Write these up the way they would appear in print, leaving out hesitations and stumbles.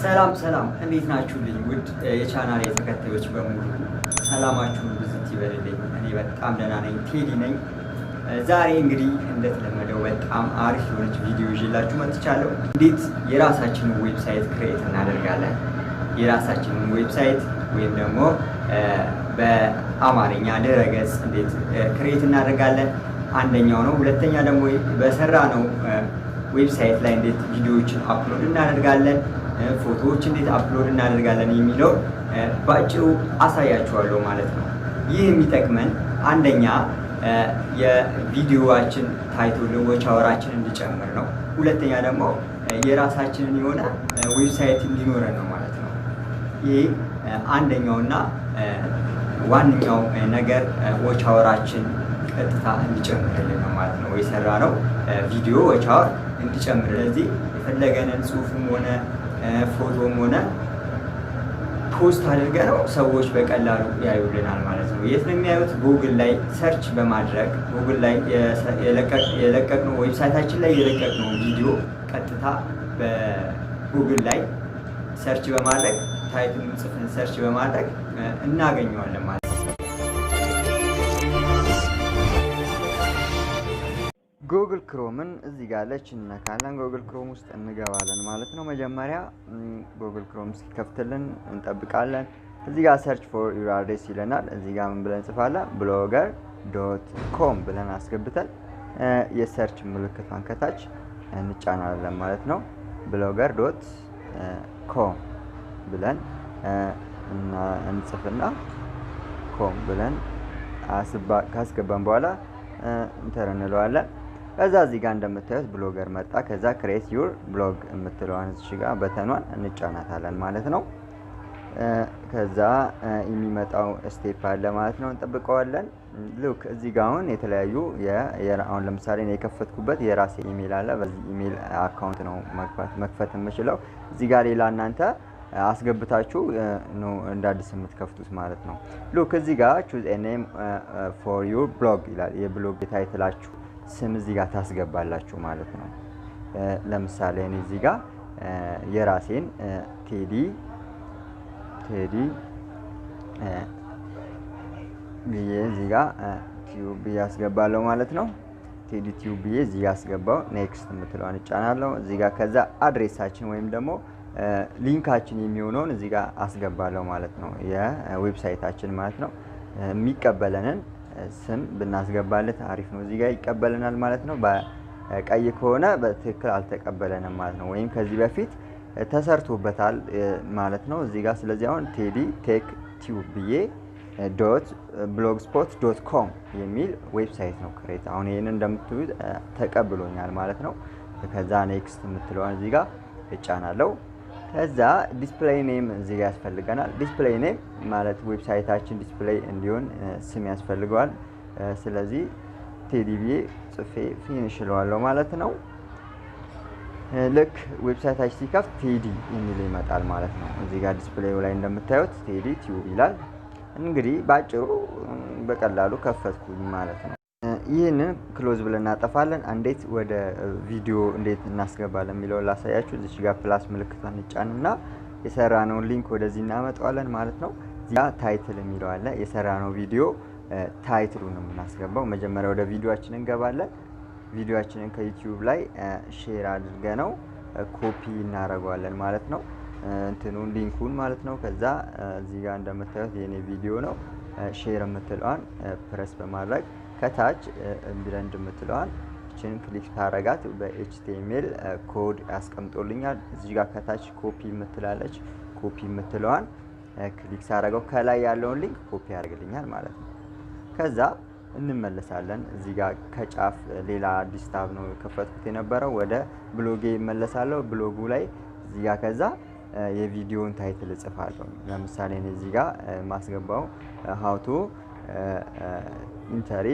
ሰላም እንዴት ናችሁ? ውድ የቻናሌ ተከታዮች በሙሉ ሰላማችሁ ብዝት ይበልልኝ። እኔ በጣም ደህና ነኝ፣ ቴዲ ነኝ። ዛሬ እንግዲህ እንደተለመደው በጣም አሪፍ የሆነች ቪዲዮ ይዤላችሁ መጥቻለሁ። እንዴት የራሳችንን ዌብሳይት ክሬት እናደርጋለን። የራሳችንን ዌብሳይት ወይም ደግሞ በአማርኛ ድረገጽ እንዴት ክሬት እናደርጋለን አንደኛው ነው። ሁለተኛ ደግሞ በሰራ ነው ዌብሳይት ላይ እንዴት ቪዲዮዎችን አፕሎድ እናደርጋለን፣ ፎቶዎች እንዴት አፕሎድ እናደርጋለን የሚለው ባጭሩ አሳያችኋለሁ ማለት ነው። ይህ የሚጠቅመን አንደኛ የቪዲዮዋችን ታይትል ዎች አወራችን እንዲጨምር ነው። ሁለተኛ ደግሞ የራሳችንን የሆነ ዌብሳይት እንዲኖረን ነው ማለት ነው። ይህ አንደኛውና ዋነኛው ነገር ዎች አወራችን ቀጥታ እንዲጨምርልን ነው ማለት ነው። የሰራነው ቪዲዮ ዎች አወር እንዲጨምር፣ ስለዚህ የፈለገንን ጽሁፍም ሆነ ፎቶም ሆነ ፖስት አድርገነው ሰዎች በቀላሉ ያዩልናል ማለት ነው። የት ነው የሚያዩት? ጉግል ላይ ሰርች በማድረግ ጉግል ላይ የለቀቅነው ዌብሳይታችን ላይ የለቀቅነው ቪዲዮ ቀጥታ በጉግል ላይ ሰርች በማድረግ ታይትሉን ጽፈን ሰርች በማድረግ እናገኘዋለን ማለት ነው። ጉግል ክሮምን እዚህ ጋር ለች እንነካለን። ጉግል ክሮም ውስጥ እንገባለን ማለት ነው። መጀመሪያ ጉግል ክሮም ሲከፍትልን እንጠብቃለን። እዚህ ጋር ሰርች ፎር ዩር አድሬስ ይለናል። እዚህ ጋር ምን ብለን እንጽፋለን? blogger.com ብለን አስገብተን የሰርች ምልክቷን ከታች እንጫናለን ማለት ነው። blogger.com ብለን እንጽፍና com ብለን ካስገባን በኋላ ኢንተር እንለዋለን። ከዛ እዚህ ጋር እንደምታዩት ብሎገር መጣ። ከዛ ክሬት ዩር ብሎግ የምትለዋን እዚህ ጋር በተኗን እንጫናታለን ማለት ነው። ከዛ የሚመጣው ስቴፕ አለ ማለት ነው። እንጠብቀዋለን። ሉክ እዚህ ጋር አሁን የተለያዩ አሁን ለምሳሌ ነው የከፈትኩበት የራሴ ኢሜል አለ። በዚህ ኢሜል አካውንት ነው መክፈት የምችለው። እዚህ ጋር ሌላ እናንተ አስገብታችሁ ነው እንደ አዲስ የምትከፍቱት ማለት ነው። ሉክ እዚህ ጋር choose a name for your blog ይላል። የብሎግ ታይትላችሁ ስም እዚህ ጋር ታስገባላችሁ ማለት ነው። ለምሳሌ እኔ እዚህ ጋር የራሴን ቴዲ ብዬ እዚህ ጋር ቲዩብ ብዬ አስገባለሁ ማለት ነው። ቴዲ ቲዩብ ብዬ እዚህ ጋር አስገባው። ኔክስት የምትለዋን እጫናለሁ እዚህ ጋር። ከዛ አድሬሳችን ወይም ደግሞ ሊንካችን የሚሆነውን እዚህ ጋር አስገባለሁ ማለት ነው። የዌብሳይታችን ማለት ነው። የሚቀበለንን ስም ብናስገባለት አሪፍ ነው። እዚህ ጋር ይቀበለናል ማለት ነው። በቀይ ከሆነ በትክክል አልተቀበለንም ማለት ነው። ወይም ከዚህ በፊት ተሰርቶበታል ማለት ነው እዚህ ጋር። ስለዚህ አሁን ቴዲ ቴክ ቲዩብ ብዬ .blogspot.com የሚል ዌብሳይት ነው ክሬት። አሁን ይሄንን እንደምትሉት ተቀብሎኛል ማለት ነው። ከዛ ኔክስት የምትለዋን እዚህ ጋር እጫናለሁ። ከዛ ዲስፕሌይ ኔም እዚህ ጋር ያስፈልገናል። ዲስፕሌይ ኔም ማለት ዌብሳይታችን ዲስፕሌይ እንዲሆን ስም ያስፈልገዋል። ስለዚህ ቴዲ ብዬ ጽፌ ፊኒሽ እለዋለሁ ማለት ነው። ልክ ዌብሳይታችን ሲከፍት ቴዲ የሚል ይመጣል ማለት ነው። እዚህ ጋር ዲስፕሌዩ ላይ እንደምታዩት ቴዲ ቲዩብ ይላል። እንግዲህ ባጭሩ በቀላሉ ከፈትኩኝ ማለት ነው። ይህንን ክሎዝ ብለን እናጠፋለን። እንዴት ወደ ቪዲዮ እንዴት እናስገባለን የሚለውን ላሳያችሁ። እዚህ ጋር ፕላስ ምልክቷን እንጫንና የሰራነውን ሊንክ ወደዚህ እናመጣዋለን ማለት ነው። እዚህ ጋር ታይትል የሚለው አለ። የሰራነው ቪዲዮ ታይትሉን ነው የምናስገባው። መጀመሪያ ወደ ቪዲዮአችን እንገባለን። ቪዲዮአችንን ከዩቲዩብ ላይ ሼር አድርገነው ኮፒ እናደርገዋለን ማለት ነው። እንትኑን ሊንኩን ማለት ነው። ከዛ እዚህ ጋር እንደምታዩት የኔ ቪዲዮ ነው። ሼር የምትለዋን ፕሬስ በማድረግ ከታች ብለንድ የምትለዋን እቺን ክሊክ ታረጋት በኤችቲኤምኤል ኮድ ያስቀምጦልኛል። እዚህ ጋር ከታች ኮፒ የምትላለች። ኮፒ የምትለዋን ክሊክ ሳረጋው ከላይ ያለውን ሊንክ ኮፒ ያደርግልኛል ማለት ነው። ከዛ እንመለሳለን። እዚህ ጋር ከጫፍ ሌላ አዲስ ታብ ነው የከፈትኩት የነበረው። ወደ ብሎጌ እመለሳለሁ። ብሎጉ ላይ እዚህ ጋር ከዛ የቪዲዮን ታይትል እጽፋለሁ። ለምሳሌ እኔ እዚህ ጋር ማስገባው how to ኢንተሪ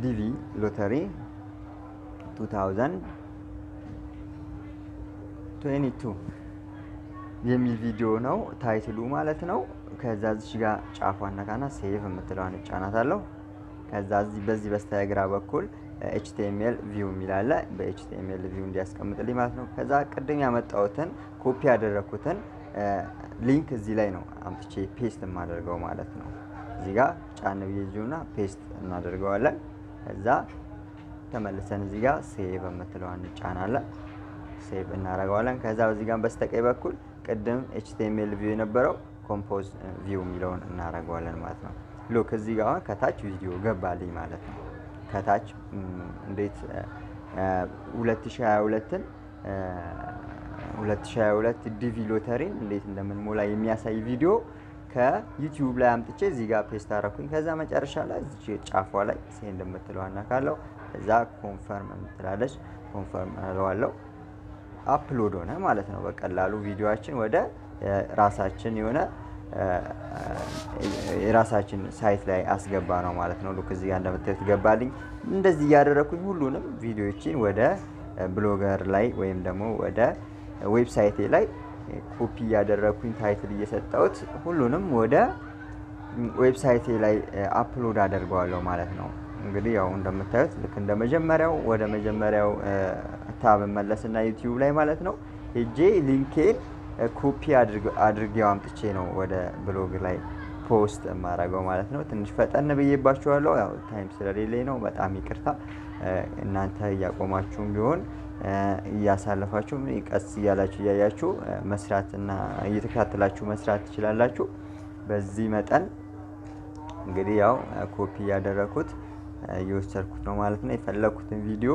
ዲቪ ሎተሪ 2022 የሚል ቪዲዮ ነው ታይትሉ ማለት ነው። ከዛ እዚህ ጋር ጫፏን ነካና ሴቭ የምትለዋን እጫናታለሁ። ከዛ በዚህ በስተግራ በኩል HTML ቪው የሚላለ በHTML ቪው እንዲያስቀምጥልኝ ማለት ነው። ከዛ ቅድም ያመጣሁትን ኮፒ ያደረኩትን ሊንክ እዚህ ላይ ነው አምጥቼ ፔስት የማደርገው ማለት ነው። እዚህ ጋር ጫን ብዬና ፔስት እናደርገዋለን። ከዛ ተመልሰን እዚህ ጋር ሴቭ የምትለው እንጫናለን። ሴቭ እናደርገዋለን። ከዛ እዚህ ጋር በስተቀኝ በኩል ቅድም HTML ቪው የነበረው ኮምፖዝ ቪው የሚለውን እናደርገዋለን ማለት ነው። ሉክ እዚህ ጋር ከታች ቪዲዮ ገባልኝ ማለት ነው። ከታች እንዴት 2022 ዲቪ ሎተሪን እንዴት እንደምንሞላ የሚያሳይ ቪዲዮ ከዩቲዩብ ላይ አምጥቼ እዚህ ጋር ፔስት አደረኩኝ። ከዛ መጨረሻ ላይ እዚህ ጫፏ ላይ ሴንድ የምትለው አናካለው። ከዛ ኮንፈርም የምትላለች ኮንፈርም አለዋለሁ። አፕሎድ ሆነ ማለት ነው። በቀላሉ ቪዲዮአችን ወደ ራሳችን የሆነ የራሳችን ሳይት ላይ አስገባ ነው ማለት ነው። ሉክ እዚህ ጋር እንደምታዩት ገባልኝ። እንደዚህ ያደረኩኝ ሁሉንም ቪዲዮዎችን ወደ ብሎገር ላይ ወይም ደግሞ ወደ ዌብሳይቴ ላይ ኮፒ ያደረኩኝ ታይትል እየሰጠሁት ሁሉንም ወደ ዌብሳይቴ ላይ አፕሎድ አደርገዋለሁ ማለት ነው። እንግዲህ ያው እንደምታዩት ልክ እንደመጀመሪያው ወደ መጀመሪያው ታብ መለስና ዩቲዩብ ላይ ማለት ነው ሄጄ ሊንኬን ኮፒ አድርጌው አምጥቼ ነው ወደ ብሎግ ላይ ፖስት የማደርገው ማለት ነው። ትንሽ ፈጠን ብዬባችኋለሁ። ያው ታይም ስለሌለኝ ነው። በጣም ይቅርታ። እናንተ እያቆማችሁም ቢሆን እያሳለፋችሁ ቀስ እያላችሁ እያያችሁ መስራትና እየተከታተላችሁ መስራት ትችላላችሁ። በዚህ መጠን እንግዲህ ያው ኮፒ ያደረኩት እየወሰድኩት ነው ማለት ነው። የፈለኩትን ቪዲዮ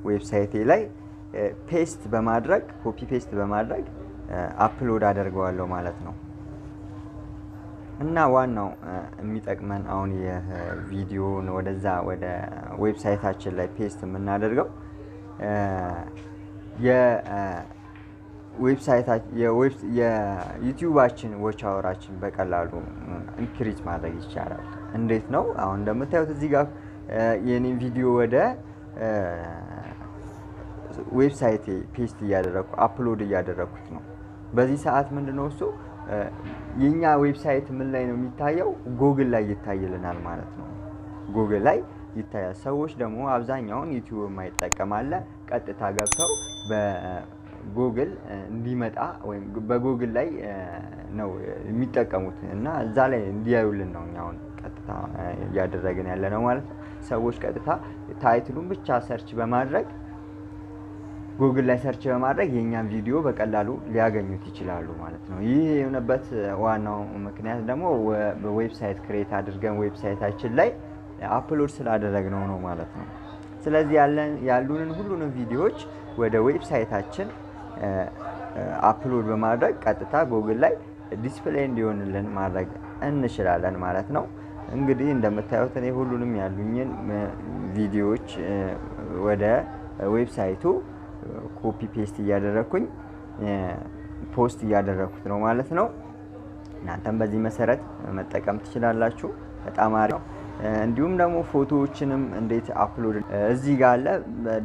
ዌብሳይቴ ላይ ፔስት በማድረግ ኮፒ ፔስት በማድረግ አፕሎድ አደርገዋለሁ ማለት ነው። እና ዋናው የሚጠቅመን አሁን የቪዲዮን ወደዛ ወደ ዌብሳይታችን ላይ ፔስት የምናደርገው የዩቲዩባችን ዎች አወራችን በቀላሉ ኢንክሪዝ ማድረግ ይቻላል። እንዴት ነው? አሁን እንደምታዩት እዚህ ጋር የኔን ቪዲዮ ወደ ዌብሳይቴ ፔስት እያደረኩ አፕሎድ እያደረኩት ነው። በዚህ ሰዓት ምንድነው እሱ የኛ ዌብሳይት ምን ላይ ነው የሚታየው? ጉግል ላይ ይታይልናል ማለት ነው። ጉግል ላይ ይታያል። ሰዎች ደግሞ አብዛኛውን ዩቲዩብ የማይጠቀማለ ቀጥታ ገብተው በጉግል እንዲመጣ ወይም በጉግል ላይ ነው የሚጠቀሙት እና እዛ ላይ እንዲያዩልን ነው እኛውን ቀጥታ እያደረግን ያለ ነው ማለት ነው። ሰዎች ቀጥታ ታይትሉን ብቻ ሰርች በማድረግ ጉግል ላይ ሰርች በማድረግ የኛን ቪዲዮ በቀላሉ ሊያገኙት ይችላሉ ማለት ነው። ይህ የሆነበት ዋናው ምክንያት ደግሞ በዌብሳይት ክሬት አድርገን ዌብሳይታችን ላይ አፕሎድ ስላደረግነው ነው ማለት ነው። ስለዚህ ያሉንን ሁሉንም ቪዲዮዎች ወደ ዌብሳይታችን አፕሎድ በማድረግ ቀጥታ ጉግል ላይ ዲስፕሌይ እንዲሆንልን ማድረግ እንችላለን ማለት ነው። እንግዲህ እንደምታዩት እኔ ሁሉንም ያሉኝን ቪዲዮዎች ወደ ዌብሳይቱ ኮፒ ፔስት እያደረኩኝ ፖስት እያደረኩት ነው ማለት ነው። እናንተም በዚህ መሰረት መጠቀም ትችላላችሁ። በጣም አሪፍ ነው። እንዲሁም ደግሞ ፎቶዎችንም እንዴት አፕሎድ እዚህ ጋር አለ።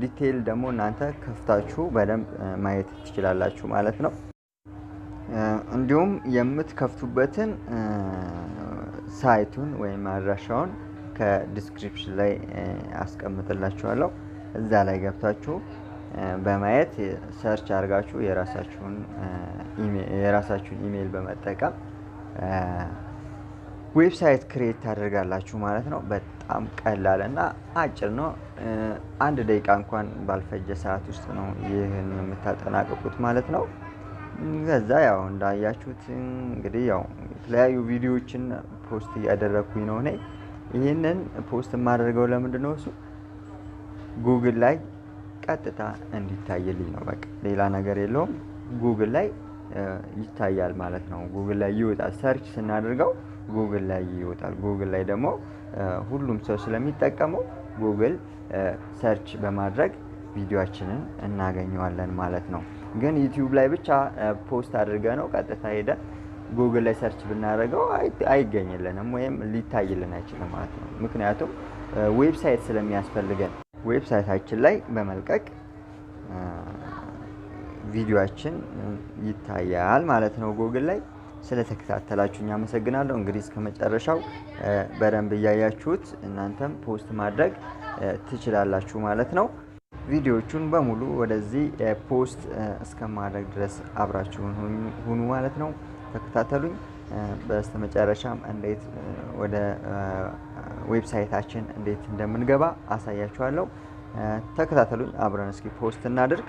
ዲቴይል ደግሞ እናንተ ከፍታችሁ በደንብ ማየት ትችላላችሁ ማለት ነው። እንዲሁም የምትከፍቱበትን ሳይቱን ወይም አድራሻውን ከዲስክሪፕሽን ላይ አስቀምጥላችኋለሁ። እዛ ላይ ገብታችሁ በማየት ሰርች አድርጋችሁ የራሳችሁን ኢሜል በመጠቀም ዌብሳይት ክሬት ታደርጋላችሁ ማለት ነው። በጣም ቀላል እና አጭር ነው። 1 ደቂቃ እንኳን ባልፈጀ ሰዓት ውስጥ ነው ይህን የምታጠናቅቁት ማለት ነው። ከዛ ያው እንዳያችሁት እንግዲህ ያው የተለያዩ ቪዲዮዎችን ፖስት እያደረኩኝ ነው። እኔ ይህንን ፖስት የማደርገው ለምንድን ነው? እሱ ጉግል ላይ ቀጥታ እንዲታይልኝ ነው። በቃ ሌላ ነገር የለውም። ጉግል ላይ ይታያል ማለት ነው። ጉግል ላይ ይወጣል። ሰርች ስናደርገው ጉግል ላይ ይወጣል። ጉግል ላይ ደግሞ ሁሉም ሰው ስለሚጠቀመው ጉግል ሰርች በማድረግ ቪዲዮአችንን እናገኘዋለን ማለት ነው። ግን ዩቲዩብ ላይ ብቻ ፖስት አድርገ ነው ቀጥታ ሄደ ጉግል ላይ ሰርች ብናደርገው አይገኝልንም ወይም ሊታይልን አይችልም ማለት ነው። ምክንያቱም ዌብሳይት ስለሚያስፈልገን ዌብሳይታችን ላይ በመልቀቅ ቪዲዮአችን ይታያል ማለት ነው ጉግል ላይ። ስለተከታተላችሁኝ አመሰግናለሁ። እንግዲህ እስከመጨረሻው በደንብ ያያችሁት እናንተም ፖስት ማድረግ ትችላላችሁ ማለት ነው። ቪዲዮቹን በሙሉ ወደዚህ ፖስት እስከማድረግ ድረስ አብራችሁን ሁኑ ማለት ነው። ተከታተሉኝ። በስተመጨረሻም እንዴት ወደ ዌብሳይታችን እንዴት እንደምንገባ አሳያችኋለሁ። ተከታተሉኝ። አብረን እስኪ ፖስት እናድርግ።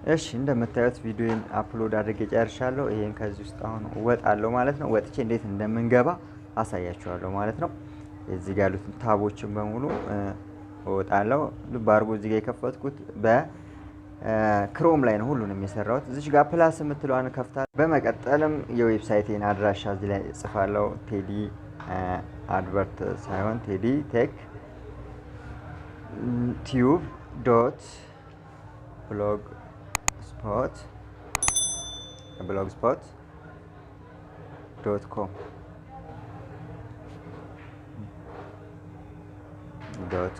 እሺ እንደምታዩት ቪዲዮን አፕሎድ አድርጌ ጨርሻለሁ። ይሄን ከዚህ ውስጥ አሁን ወጣለሁ ማለት ነው። ወጥቼ እንዴት እንደምንገባ አሳያችኋለሁ ማለት ነው። እዚህ ጋር ያሉት ታቦችን በሙሉ ወጣለሁ። ልብ አድርጎ እዚህ ጋር የከፈትኩት ክሮም ላይ ነው ሁሉንም የሰራሁት። እዚች ጋር ፕላስ የምትለዋን ከፍታለሁ። በመቀጠልም የዌብሳይቴን አድራሻ እዚህ ላይ ጽፋለሁ። ቴዲ አድቨርት ሳይሆን ቴዲ ቴክ ቲዩብ ዶት ብሎግስፖት ዶት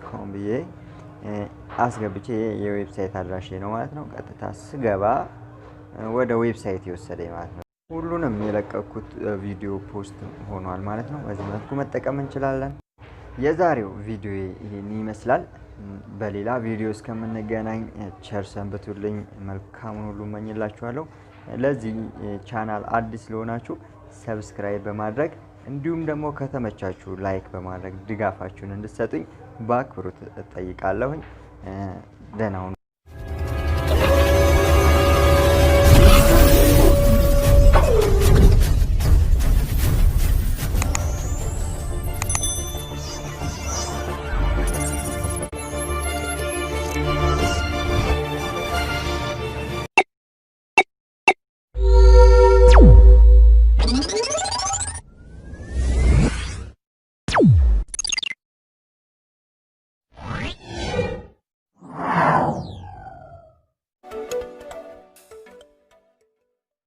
ኮም ብዬ አስገብቼ የዌብሳይት አድራሻ ነው ማለት ነው። ቀጥታ ስገባ ወደ ዌብሳይት ይወሰደኝ ማለት ነው። ሁሉንም የለቀኩት ቪዲዮ ፖስት ሆኗል ማለት ነው። በዚህ መልኩ መጠቀም እንችላለን። የዛሬው ቪዲዮ ይሄን ይመስላል። በሌላ ቪዲዮ እስከምንገናኝ ቸር ሰንብቱልኝ። መልካሙን ሁሉ እመኝላችኋለሁ። ለዚህ ቻናል አዲስ ለሆናችሁ ሰብስክራይብ በማድረግ እንዲሁም ደግሞ ከተመቻችሁ ላይክ በማድረግ ድጋፋችሁን እንድትሰጡኝ በአክብሮት እጠይቃለሁኝ። ደህና ሁኑ።